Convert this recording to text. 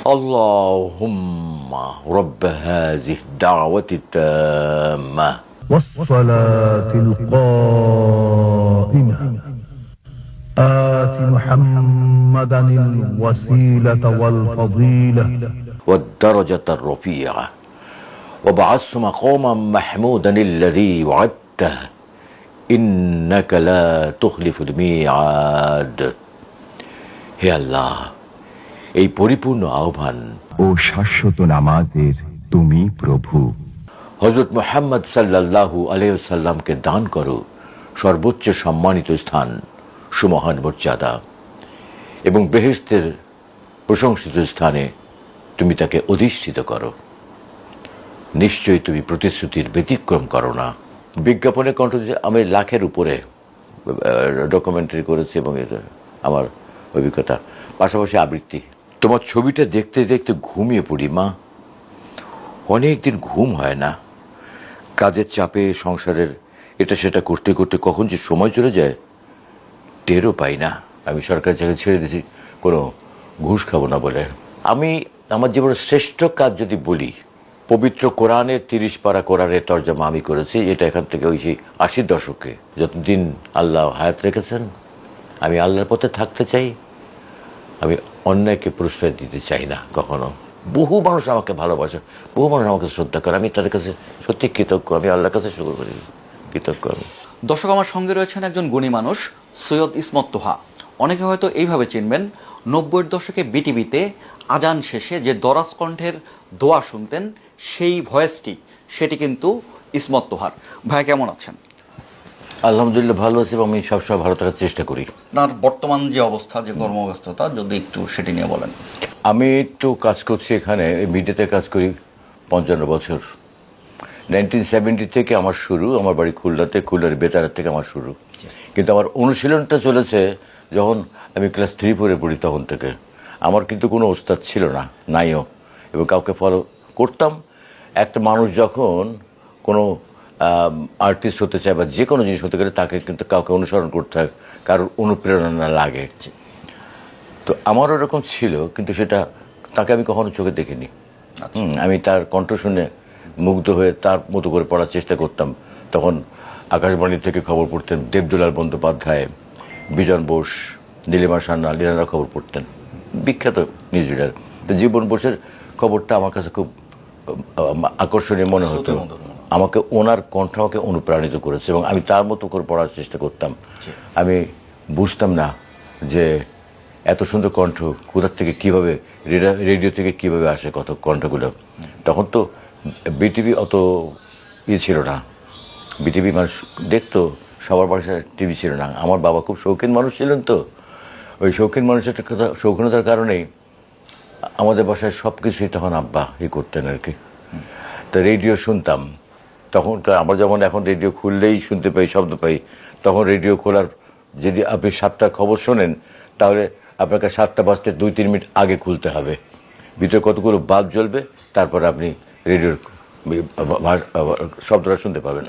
اللهم رب هذه الدعوة التامة والصلاة القائمة آت محمدا الوسيلة والفضيلة والدرجة الرفيعة وابعثه مقاما محمودا الذي وعدته إنك لا تخلف الميعاد. হে আল্লাহ, এই পরিপূর্ণ আহ্বান ও শাশ্বত নামাজের তুমি প্রভু। হযরত মুহাম্মদ সাল্লাল্লাহু আলাইহি ওয়াসাল্লামকে দান করো সর্বোচ্চ সম্মানিত স্থান, সুমহান মর্যাদা, এবং বেহেশতের প্রশংসিত স্থানে তুমি তাকে অধিষ্ঠিত করো। নিশ্চয়ই তুমি প্রতিশ্রুতির ব্যতিক্রম করো না। বিজ্ঞাপনে কণ্ঠ দিয়ে আমি লাখের উপরে ডকুমেন্টারি করেছি এবং এটা আমার অভিজ্ঞতা, পাশাপাশি আবৃত্তি। তোমার ছবিটা দেখতে দেখতে ঘুমিয়ে পড়ি মা। অনেকদিন ঘুম হয় না, কাজের চাপে, সংসারের এটা সেটা করতে করতে কখন যে সময় চলে যায় টেরও পাই না। আমি সরকারি চাকরি ছেড়ে দিয়েছি কোনো ঘুষ খাবো না বলে। আমি আমার জীবনের শ্রেষ্ঠ কাজ যদি বলি, পবিত্র কোরআনের 30 পারা কোরআনের তরজমা আমি করেছি। এটা এখান থেকে ওই 80 দশকে, যতদিন আল্লাহ হায়াত রেখেছেন আমি আল্লাহর পথে থাকতে চাই। আমি অন্যায়কে প্রশ্রয় দিতে চাই না কখনো। বহু মানুষ আমাকে ভালোবাসে, বহু মানুষ আমাকে শ্রদ্ধা করে, আমি তাদের কাছে সত্যি কৃতজ্ঞ। আমি আল্লাহর কাছে শুকর করি, কৃতজ্ঞ আমি। দর্শক, আমার সঙ্গে রয়েছেন একজন গুণী মানুষ, সৈয়দ ইসমত তোহা। অনেকে হয়তো এইভাবে চিনবেন, 90-এর দশকে বিটিভিতে আজান শেষে যে দরাজ কণ্ঠের দোয়া শুনতেন, সেই ভয়েসটি সেটি কিন্তু ইসমত তোহার। ভাই কেমন আছেন? আলহামদুলিল্লাহ ভালো আছি এবং আমি সবসময় ভালো থাকার চেষ্টা করি। আপনার বর্তমান যে অবস্থা, যে কর্মব্যস্ততা, যদি একটু সেটি নিয়ে বলেন। আমি তো কাজ করছি এখানে, মিডিয়াতে কাজ করি 55 বছর। 1970 থেকে আমার শুরু। আমার বাড়ি খুলনাতে, খুলনার বেতার থেকে আমার শুরু। কিন্তু আমার অনুশীলনটা চলেছে যখন আমি ক্লাস 3-4 পড়ি, তখন থেকে। আমার কিন্তু কোনো ওস্তাদ ছিল না, নাইও, এবং কাউকে ফলো করতাম। একটা মানুষ যখন কোনো আর্টিস্ট হতে চায় বা যে কোনো জিনিস হতে গেলে তাকে কিন্তু কাউকে অনুসরণ করতে হয়, কারোর অনুপ্রেরণা লাগে। তো আমারও এরকম ছিল, কিন্তু সেটা তাকে আমি কখনো চোখে দেখিনি। আমি তার কণ্ঠ শুনে মুগ্ধ হয়ে তার মতো করে পড়ার চেষ্টা করতাম। তখন আকাশবাণী থেকে খবর পড়তেন দেবদুলাল বন্দ্যোপাধ্যায়, বিজন বোস, নীলিমা সান্যাল, এনারা খবর পড়তেন, বিখ্যাত নিউজ রিডার। তো জীবন বোসের খবরটা আমার কাছে খুব আকর্ষণীয় মনে হতো। আমাকে ওনার কণ্ঠ আমাকে অনুপ্রাণিত করেছে এবং আমি তার মতো করে পড়ার চেষ্টা করতাম। আমি বুঝতাম না যে এত সুন্দর কণ্ঠ কোথা থেকে, কীভাবে, রেডিও থেকে কীভাবে আসে কত কণ্ঠগুলো। তখন তো বিটিভি অত ছিল না, বিটিভি মানুষ দেখতো, সবার বাসায় টিভি ছিল না। আমার বাবা খুব শৌখিন মানুষ ছিলেন, তো ওই শৌখিন মানুষের কথা, শৌখিনতার কারণেই আমাদের বাসায় সব কিছুই তখন আব্বা করতেন আর কি। তো রেডিও শুনতাম তখন। আমার যেমন এখন রেডিও খুললেই শুনতে পাই, শব্দ পাই, তখন রেডিও খোলার, যদি আপনি 7টার খবর শোনেন তাহলে আপনাকে 7টা বাজতে 2-3 মিনিট আগে খুলতে হবে। ভিতরে কতগুলো বাল্ব জ্বলবে, তারপর আপনি রেডিওর শব্দটা শুনতে পাবেন।